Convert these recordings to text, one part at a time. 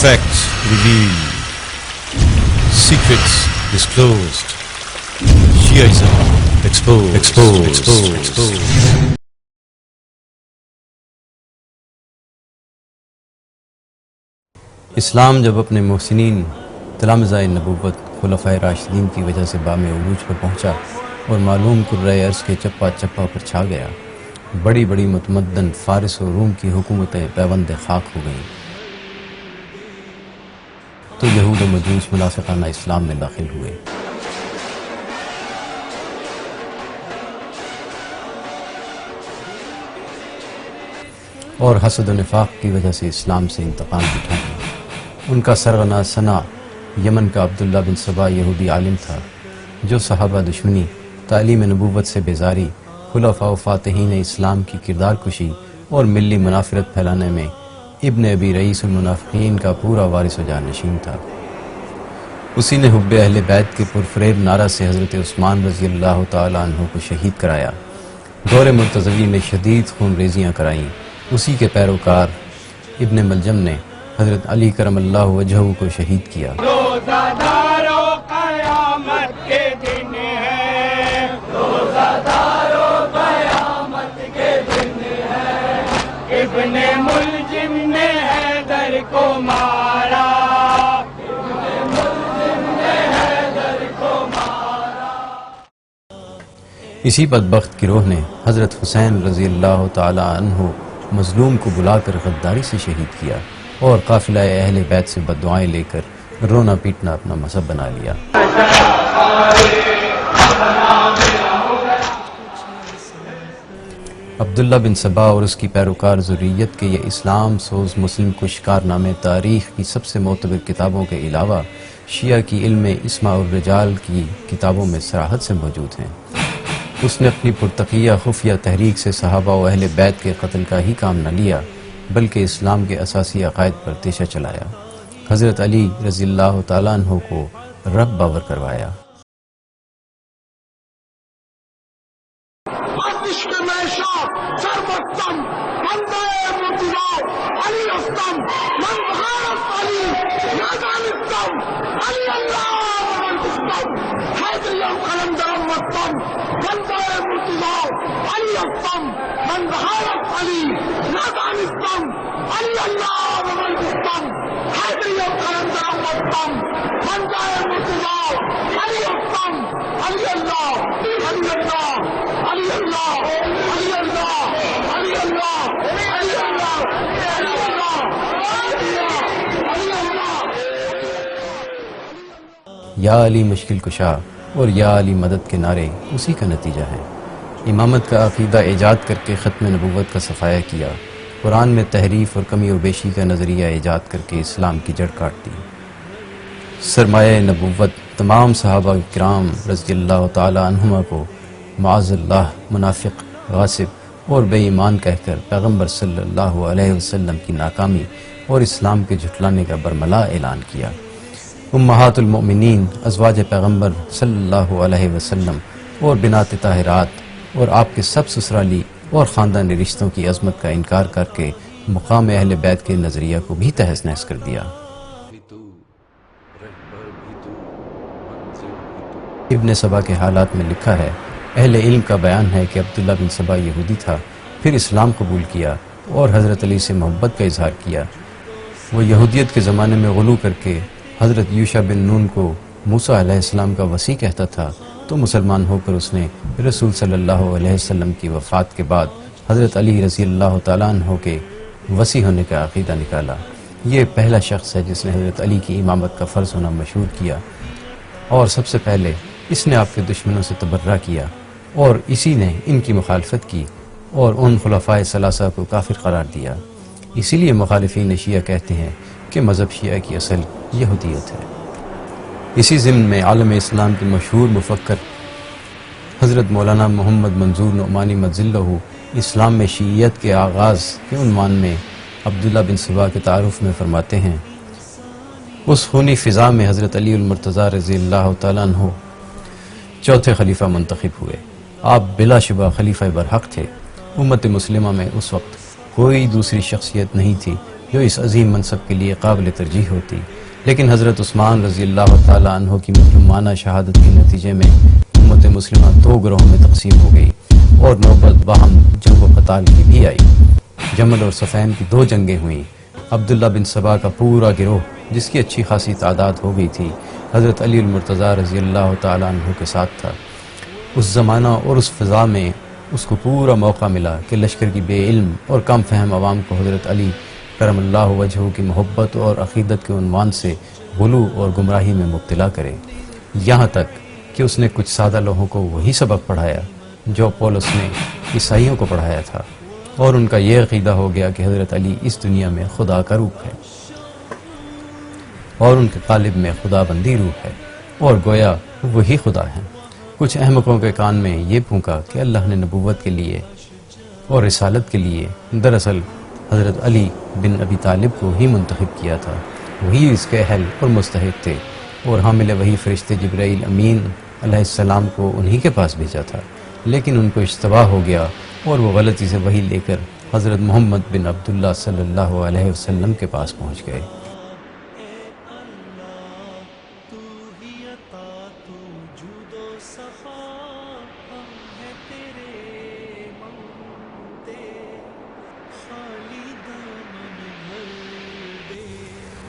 Facts revealed, secrets disclosed, Shiaism exposed. اسلام جب اپنے محسنین تلامذۂ نبوت خلفائے راشدین کی وجہ سے بام عروج پر پہنچا اور معلوم کرۂ ارض کے چپا چپا پر چھا گیا، بڑی بڑی متمدن فارس و روم کی حکومتیں پیوند خاک ہو گئیں، تو یہود و مجوس منافقانہ اسلام میں داخل ہوئے۔ اور حسد و نفاق کی وجہ سے اسلام سے انتقام اٹھایا۔ ان کا سرغنہ ثنا یمن کا عبداللہ بن سبا یہودی عالم تھا، جو صحابہ دشمنی، تعلیم نبوت سے بیزاری، خلفاء و فاتحین اسلام کی کردار کشی اور ملی منافرت پھیلانے میں ابن ابی رئیس المنافقین کا پورا وارث و جانشین تھا۔ اسی نے حب اہل بیت کے پرفریب نعرہ سے حضرت عثمان رضی اللہ تعالیٰ عنہ کو شہید کرایا، دور مرتضوی میں شدید خون ریزیاں کرائیں۔ اسی کے پیروکار ابن ملجم نے حضرت علی کرم اللہ وجہہ کو شہید کیا۔ روزہ دارو قیامت کے دن ہے، روزہ دارو قیامت کے دن ہے، ابن ملجم نے حیدر کو مارا، ابن ملجم نے حیدر کو مارا۔ اسی بدبخت گروہ نے حضرت حسین رضی اللہ تعالی عنہ مظلوم کو بلا کر غداری سے شہید کیا اور قافلہ اہل بیت سے بددعائیں لے کر رونا پیٹنا اپنا مذہب بنا لیا۔ عبداللہ بن سبا اور اس کی پیروکار ذریت کے یہ اسلام سوز مسلم کش کارنامے تاریخ کی سب سے معتبر کتابوں کے علاوہ شیعہ کی علم اسماء الرجال کی کتابوں میں صراحت سے موجود ہیں۔ اس نے اپنی پرتقیہ خفیہ تحریک سے صحابہ و اہل بیت کے قتل کا ہی کام نہ لیا، بلکہ اسلام کے اساسی عقائد پر تیشہ چلایا، حضرت علی رضی اللہ تعالیٰ عنہ کو رب باور کروایا۔ یا علی مشکل کشا اور یا علی مدد کے نعرے اسی کا نتیجہ ہے۔ امامت کا عقیدہ ایجاد کر کے ختم نبوت کا صفایہ کیا، قرآن میں تحریف اور کمی و بیشی کا نظریہ ایجاد کر کے اسلام کی جڑ کاٹ دی۔ سرمایہ نبوت تمام صحابہ کرام رضی اللہ تعالی عنہما کو معاذ اللہ منافق، غاصب اور بے ایمان کہہ کر پیغمبر صلی اللہ علیہ وسلم کی ناکامی اور اسلام کے جھٹلانے کا برملا اعلان کیا۔ امہات المؤمنین ازواج پیغمبر صلی اللہ علیہ وسلم اور بنات طاہرات اور آپ کے سب سسرالی اور خاندانی رشتوں کی عظمت کا انکار کر کے مقام اہل بیت کے نظریہ کو بھی تہس نہس کر دیا۔ ابن سبا کے حالات میں لکھا ہے، اہل علم کا بیان ہے کہ عبداللہ بن سبا یہودی تھا، پھر اسلام قبول کیا اور حضرت علی سے محبت کا اظہار کیا۔ وہ یہودیت کے زمانے میں غلو کر کے حضرت یوشع بن نون کو موسیٰ علیہ السلام کا وصی کہتا تھا، تو مسلمان ہو کر اس نے رسول صلی اللہ علیہ وسلم کی وفات کے بعد حضرت علی رضی اللہ تعالیٰ عنہ کے وصی ہونے کا عقیدہ نکالا۔ یہ پہلا شخص ہے جس نے حضرت علی کی امامت کا فرض ہونا مشہور کیا، اور سب سے پہلے اس نے آپ کے دشمنوں سے تبرہ کیا، اور اسی نے ان کی مخالفت کی اور ان خلفائے ثلاثہ کو کافر قرار دیا۔ اسی لیے مخالفین شیعہ کہتے ہیں کہ مذہب شیعہ کی اصل یہودیت ہے۔ اسی ضمن میں عالم اسلام کے مشہور مفکر حضرت مولانا محمد منظور نعمانی مدظلہ اسلام میں شیعیت کے آغاز کے عنوان میں عبداللہ بن سبا کے تعارف میں فرماتے ہیں، اس خونی فضا میں حضرت علی المرتضیٰ رضی اللہ تعالیٰ عنہ چوتھے خلیفہ منتخب ہوئے۔ آپ بلا شبہ خلیفہ برحق تھے۔ امت مسلمہ میں اس وقت کوئی دوسری شخصیت نہیں تھی جو اس عظیم منصب کے لیے قابل ترجیح ہوتی، لیکن حضرت عثمان رضی اللہ تعالیٰ عنہ کی مظلومانہ شہادت کے نتیجے میں امت مسلمہ دو گروہوں میں تقسیم ہو گئی اور نوبت باہم جنگ و قتال کی بھی آئی۔ جمل اور صفین کی دو جنگیں ہوئیں۔ عبداللہ بن سبا کا پورا گروہ، جس کی اچھی خاصی تعداد ہو گئی تھی، حضرت علی المرتضیٰ رضی اللہ تعالیٰ عنہ کے ساتھ تھا۔ اس زمانہ اور اس فضا میں اس کو پورا موقع ملا کہ لشکر کی بے علم اور کم فہم عوام کو حضرت علی کرم اللہ وجہہ کی محبت اور عقیدت کے عنوان سے غلو اور گمراہی میں مبتلا کرے، یہاں تک کہ اس نے کچھ سادہ لوگوں کو وہی سبق پڑھایا جو پولس نے عیسائیوں کو پڑھایا تھا، اور ان کا یہ عقیدہ ہو گیا کہ حضرت علی اس دنیا میں خدا کا روپ ہے اور ان کے قالب میں خدا بندی روح ہے، اور گویا وہی خدا ہیں۔ کچھ احمقوں کے کان میں یہ پھونکا کہ اللہ نے نبوت کے لیے اور رسالت کے لیے دراصل حضرت علی بن ابی طالب کو ہی منتخب کیا تھا، وہی اس کے اہل اور مستحق تھے، اور حامل وہی فرشتے جبرائیل امین علیہ السلام کو انہی کے پاس بھیجا تھا، لیکن ان کو اشتباہ ہو گیا اور وہ غلطی سے وہی لے کر حضرت محمد بن عبداللہ صلی اللہ علیہ وسلم کے پاس پہنچ گئے۔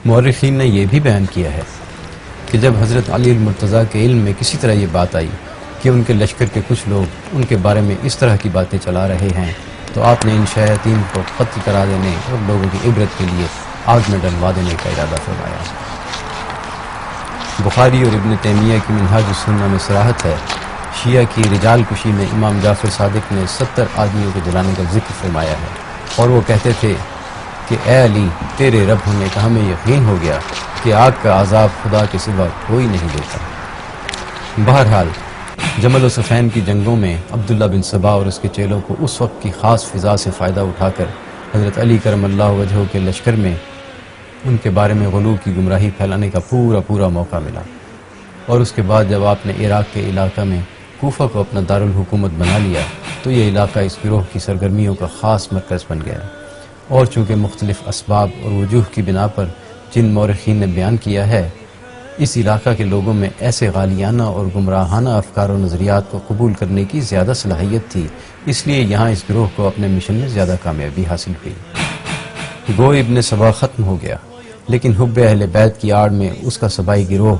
مورخین نے یہ بھی بیان کیا ہے کہ جب حضرت علی المرتضیٰ کے علم میں کسی طرح یہ بات آئی کہ ان کے لشکر کے کچھ لوگ ان کے بارے میں اس طرح کی باتیں چلا رہے ہیں، تو آپ نے ان شیاطین کو قتل کرا دینے اور لوگوں کی عبرت کے لیے آگ میں ڈلوا دینے کا ارادہ فرمایا۔ بخاری اور ابن تیمیہ کی منہاج السنہ میں صراحت ہے، شیعہ کی رجال کشی میں امام جعفر صادق نے 70 آدمیوں کو جلانے کا ذکر فرمایا ہے، اور وہ کہتے تھے کہ اے علی، تیرے رب ہونے کا ہمیں یقین ہو گیا کہ آگ کا عذاب خدا کے سوا کوئی نہیں دیتا۔ بہرحال جمل و صفین کی جنگوں میں عبداللہ بن سبا اور اس کے چیلوں کو اس وقت کی خاص فضا سے فائدہ اٹھا کر حضرت علی کرم اللہ وجہہ کے لشکر میں ان کے بارے میں غلو کی گمراہی پھیلانے کا پورا موقع ملا، اور اس کے بعد جب آپ نے عراق کے علاقہ میں کوفہ کو اپنا دارالحکومت بنا لیا تو یہ علاقہ اس گروہ کی سرگرمیوں کا خاص مرکز بن گیا، اور چونکہ مختلف اسباب اور وجوہ کی بنا پر جن مورخین نے بیان کیا ہے، اس علاقہ کے لوگوں میں ایسے غالیانہ اور گمراہانہ افکار و نظریات کو قبول کرنے کی زیادہ صلاحیت تھی، اس لیے یہاں اس گروہ کو اپنے مشن میں زیادہ کامیابی حاصل ہوئی۔ گو ابن سبا ختم ہو گیا، لیکن حب اہل بیت کی آڑ میں اس کا سبائی گروہ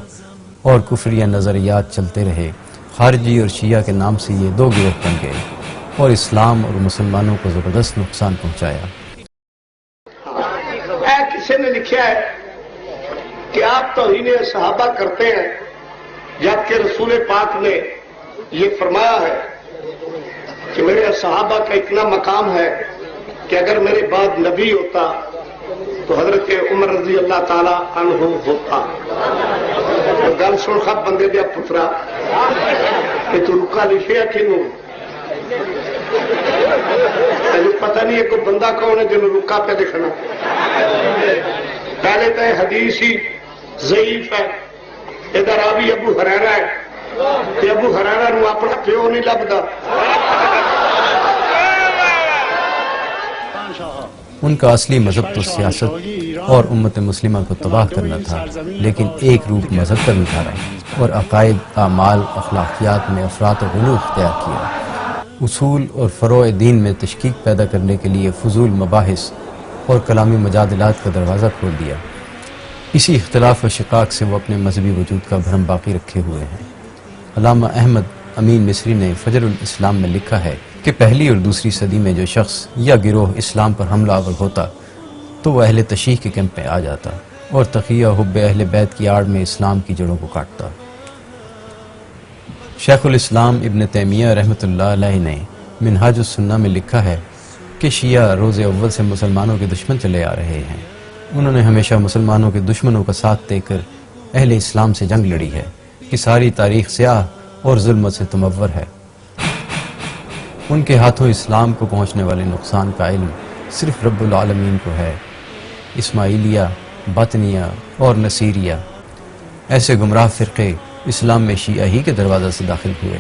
اور کفریہ نظریات چلتے رہے۔ خارجی اور شیعہ کے نام سے یہ دو گروہ بن گئے اور اسلام اور مسلمانوں کو زبردست نقصان پہنچایا۔ کسی نے لکھا ہے کہ آپ توہین صحابہ کرتے ہیں، جبکہ رسول پاک نے یہ فرمایا ہے کہ میرے صحابہ کا اتنا مقام ہے کہ اگر میرے بعد نبی ہوتا تو حضرت عمر رضی اللہ تعالی عنہ ہوتا۔ گل سن خط بندے دیا پترا کہ تو رکا لکھے کنوں پتہ نہیں ہے کوئی بندہ کون ہے جنہوں رکا پہ دکھنا۔ پہلے تو حدیث ہی ضعیف ہے، ادھر راوی ابو ہریرہ ہے کہ ابو ہریرہ نو اپنا پیو نہیں لبدا۔ ان کا اصلی مذہب تو سیاست اور امت مسلمہ کو تباہ کرنا تھا، لیکن ایک روپ مذہب کا بھی دھارا اور عقائد، اعمال، اخلاقیات میں افراط و غلو اختیار کیا۔ اصول اور فروع دین میں تشکیک پیدا کرنے کے لیے فضول مباحث اور کلامی مجادلات کا دروازہ کھول دیا۔ اسی اختلاف و شقاق سے وہ اپنے مذہبی وجود کا بھرم باقی رکھے ہوئے ہیں۔ علامہ احمد امین مصری نے فجر الاسلام میں لکھا ہے کہ پہلی اور دوسری صدی میں جو شخص یا گروہ اسلام پر حملہ آور ہوتا تو وہ اہل تشیع کے کیمپ میں آ جاتا اور تقیہ حب اہل بیت کی آڑ میں اسلام کی جڑوں کو کاٹتا۔ شیخ الاسلام ابن تیمیہ رحمۃ اللہ علیہ نے منہاج السنہ میں لکھا ہے کہ شیعہ روز اول سے مسلمانوں کے دشمن چلے آ رہے ہیں۔ انہوں نے ہمیشہ مسلمانوں کے دشمنوں کا ساتھ دے کر اہل اسلام سے جنگ لڑی ہے کہ ساری تاریخ سیاہ اور ظلمت سے تمور ہے۔ ان کے ہاتھوں اسلام کو پہنچنے والے نقصان کا علم صرف رب العالمین کو ہے۔ اسماعیلیہ، باطنیہ اور نصیریہ ایسے گمراہ فرقے اسلام میں شیعہ ہی کے دروازہ سے داخل ہوئے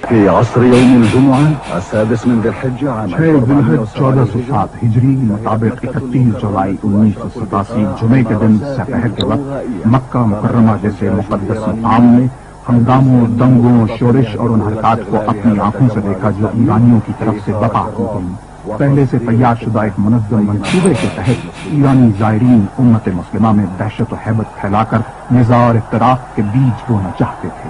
في عصر يوم الجمعة 6 من ذي الحجة عام 1407 ہجری مطابق 31 جولائی 1987 جمعے کے دن سپہر کے وقت مکہ مکرمہ جیسے مقدس مقام میں ہنگاموں، دنگوں، شورش اور ان حرکات کو اپنی آنکھوں سے دیکھا جو ایرانیوں کی طرف سے بپا کی گئی۔ پہلے سے تیار شدہ ایک منظم منصوبے کے تحت ایرانی زائرین امت مسلمہ میں دہشت و ہیبت پھیلا کر نزاع اور اختلاف کے بیج بونا چاہتے تھے۔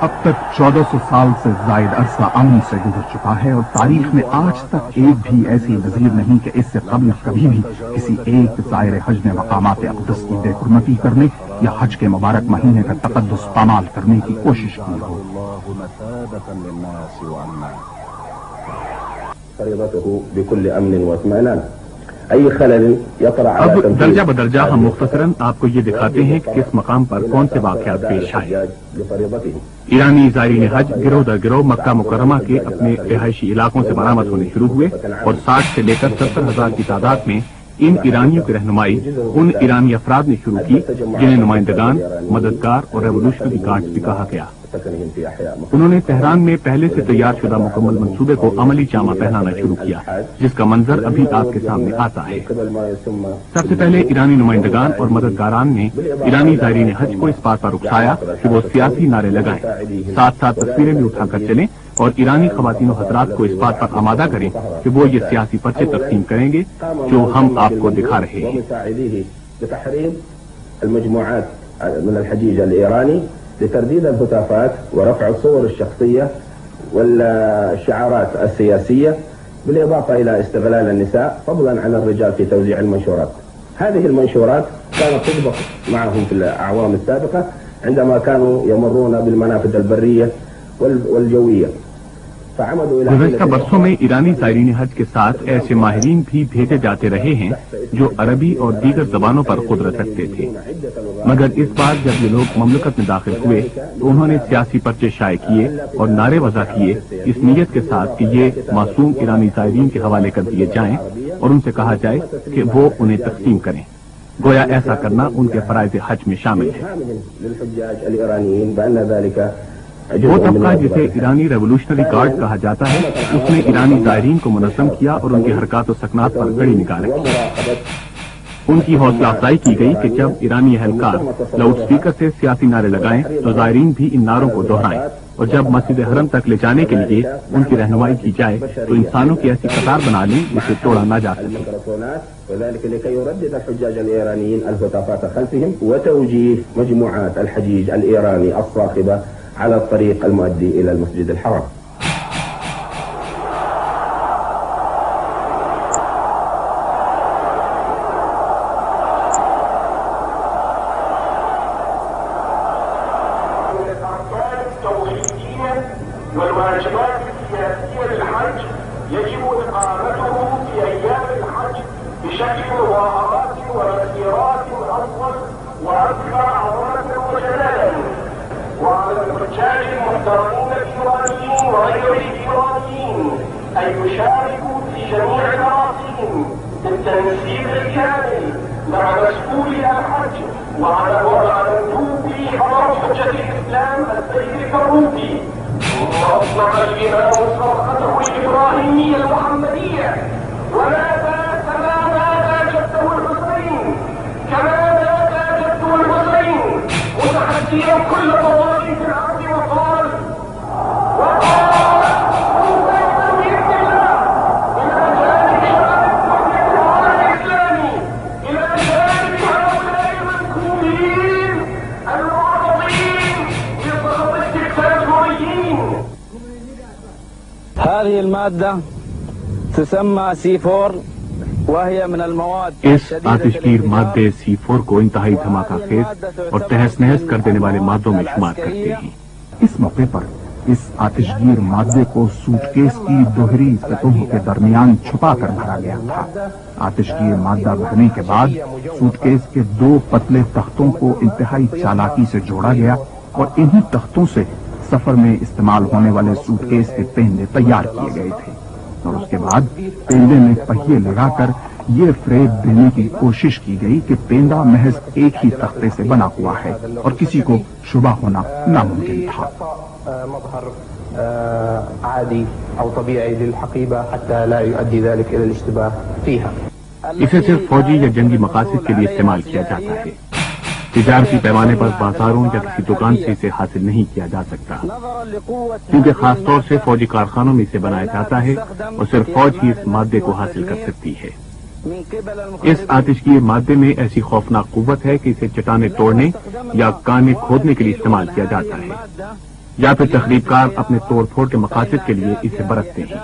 اب تک 1400 سال سے زائد عرصہ امن سے گزر چکا ہے اور تاریخ میں آج تک ایک بھی ایسی نظیر نہیں کہ اس سے قبل کبھی بھی کسی ایک زائر حج نے مقامات اقدس کی بے حرمتی کرنے یا حج کے مبارک مہینے کا تقدس پامال کرنے کی کوشش کی ہو۔ اب درجہ بدرجہ ہم مختصراً آپ کو یہ دکھاتے ہیں کہ کس مقام پر کون سے واقعات پیش آئے۔ ایرانی زائرین حج گروہ در گروہ مکہ مکرمہ کے اپنے رہائشی علاقوں سے برآمد ہونے شروع ہوئے اور 60 سے لے کر 70,000 کی تعداد میں ان ایرانیوں کی رہنمائی ان ایرانی افراد نے شروع کی جنہیں نمائندگان، مددگار اور ریولوشنری گارڈز بھی کہا گیا۔ انہوں نے تہران میں پہلے سے تیار شدہ مکمل منصوبے کو عملی جامہ پہنانا شروع کیا، جس کا منظر ابھی آپ کے سامنے آتا ہے۔ سب سے پہلے ایرانی نمائندگان اور مددگاران نے ایرانی زائرین حج کو اس بات پر اکسایا کہ وہ سیاسی نعرے لگائیں، ساتھ ساتھ تصویریں بھی اٹھا کر چلیں اور ایرانی خواتین و حضرات کو اس بات پر آمادہ کریں کہ وہ یہ سیاسی پرچے تقسیم کریں گے جو ہم آپ کو دکھا رہے ہیں۔ لترديد الهتافات ورفع الصور الشخصية والشعارات السياسية بالإضافة إلى استغلال النساء فضلا عن الرجال في توزيع المنشورات. هذه المنشورات كانت تطبق معهم في الأعوام السابقة عندما كانوا يمرون بالمنافذ البرية والجوية. گزشتہ برسوں میں ایرانی زائرین حج کے ساتھ ایسے ماہرین بھی بھیجے جاتے رہے ہیں جو عربی اور دیگر زبانوں پر قدرت رکھتے تھے، مگر اس بار جب یہ لوگ مملکت میں داخل ہوئے تو انہوں نے سیاسی پرچے شائع کیے اور نعرے وضع کیے اس نیت کے ساتھ کہ یہ معصوم ایرانی زائرین کے حوالے کر دیے جائیں اور ان سے کہا جائے کہ وہ انہیں تقسیم کریں، گویا ایسا کرنا ان کے فرائض حج میں شامل ہے۔ وہ طبقہ جسے ایرانی ریولوشنری گارڈ کہا جاتا ہے اس نے ایرانی زائرین کو منظم کیا اور ان کی حرکات و سکنات پر کڑی نگاہ رکھی۔ ان کی حوصلہ افزائی کی گئی کہ جب ایرانی اہلکار لاؤڈ اسپیکر سے سیاسی نعرے لگائیں تو زائرین بھی ان نعروں کو دہرائیں، اور جب مسجد حرم تک لے جانے کے لیے ان کی رہنمائی کی جائے تو انسانوں کی ایسی قطار بنا لیں جسے توڑا نہ جا سکے۔ وذلك لكي يردد الحجاج الإيرانيين الهتافات خلفهم وتوجيه مجموعات الحجيج الإيراني الصاخبة على الطريق المؤدي إلى المسجد الحرام. والواجبات السياسية للحج يجب إقامته في أيام الحج بشكل مظاهرات ومسيرات أفضل وأكثر عظمة وجلالا، وعلى الحجاج المحترمين الإيرانيين وغير الإيرانيين أن يشاركوا في جميع المراسم بالتنسيق الكامل مع مسؤولي الحج وعلى مندوب حضر حجة الإسلام السيد الفاروقي. وأصنع الإمام صرخته الإبراهيمية المحمدية وماذا جده الحسين كما مات جده الحسين متحديا كل طوائف الأرض وقال هذه المادة تسمى C4 وهي من المواد اس آتش گیر مادے C4 کو انتہائی دھماکہ خیز اور تہس نہس کر دینے والے مادوں میں شمار کرتے ہیں۔ اس موقع پر اس آتش گیر مادے کو سوٹ کیس کی دوہری سطحوں کے درمیان چھپا کر بھرا گیا تھا۔ آتش گیر مادہ بھرنے کے بعد سوٹ کیس کے 2 پتلے تختوں کو انتہائی چالاکی سے جوڑا گیا اور انہی تختوں سے سفر میں استعمال ہونے والے سوٹ کیس کے پہندے تیار کیے گئے تھے، اور اس کے بعد پہندے میں پہیے لگا کر یہ فریب دینے کی کوشش کی گئی کہ پیندا محض ایک ہی تختے سے بنا ہوا ہے اور کسی کو شبہ ہونا ناممکن تھا۔ مظهر عادي أو طبيعي للحقيبة حتى لا يؤدي ذلك إلى الاشتباه فيها. اسے صرف فوجی یا جنگی مقاصد کے لیے استعمال کیا جاتا ہے. تجارتی پیمانے پر بازاروں یا کسی دکان سے اسے حاصل نہیں کیا جا سکتا، کیونکہ خاص طور سے فوجی کارخانوں میں اسے بنایا جاتا ہے اور صرف فوج ہی اس مادے کو حاصل کر سکتی ہے. اس آتش کی مادے میں ایسی خوفناک قوت ہے کہ اسے چٹانیں توڑنے یا کانیں کھودنے کے لیے استعمال کیا جاتا ہے، یا پھر تخریب کار اپنے توڑ پھوڑ کے مقاصد کے لیے اسے برتتے ہیں.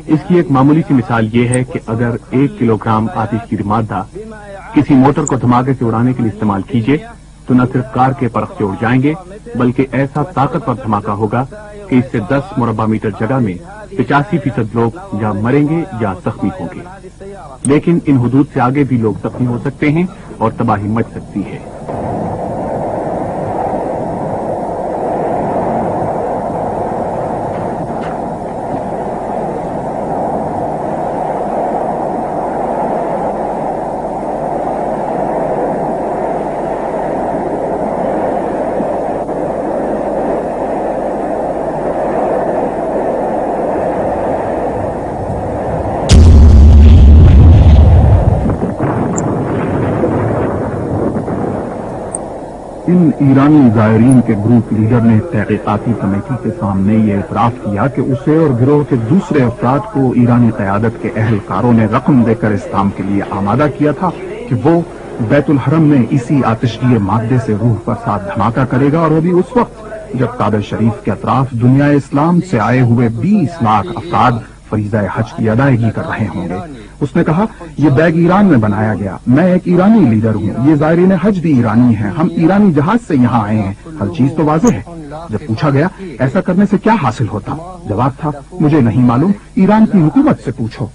اس کی ایک معمولی سی مثال یہ ہے کہ اگر 1 کلو گرام آتش کی مادہ کسی موٹر کو دھماکے سے اڑانے کے لیے استعمال کیجیے تو نہ صرف کار کے پرخچے اڑ جائیں گے بلکہ ایسا طاقتور دھماکہ ہوگا کہ اس سے 10 مربع میٹر جگہ میں 85% لوگ یا مریں گے یا زخمی ہوں گے. لیکن ان حدود سے آگے بھی لوگ زخمی ہو سکتے ہیں اور تباہی مچ سکتی ہے. ان ایرانی زائرین کے گروپ لیڈر نے تحقیقاتی کمیٹی کے سامنے یہ اعتراف کیا کہ اسے اور گروہ کے دوسرے افراد کو ایرانی قیادت کے اہلکاروں نے رقم دے کر اس کام کے لیے آمادہ کیا تھا کہ وہ بیت الحرم میں اسی آتشگیر مادے سے روح پر ساتھ دھماکہ کرے گا، اور وہ بھی اس وقت جب کعبہ شریف کے اطراف دنیا اسلام سے آئے ہوئے 20 لاکھ افراد فریضہ حج کی ادائیگی کر رہے ہوں گے. اس نے کہا یہ بیگ ایران میں بنایا گیا، میں ایک ایرانی لیڈر ہوں، یہ زائرین حج بھی ایرانی ہیں، ہم ایرانی جہاز سے یہاں آئے ہیں، ہر چیز تو واضح ہے. جب پوچھا گیا ایسا کرنے سے کیا حاصل ہوتا، جواب تھا مجھے نہیں معلوم، ایران کی حکومت سے پوچھو.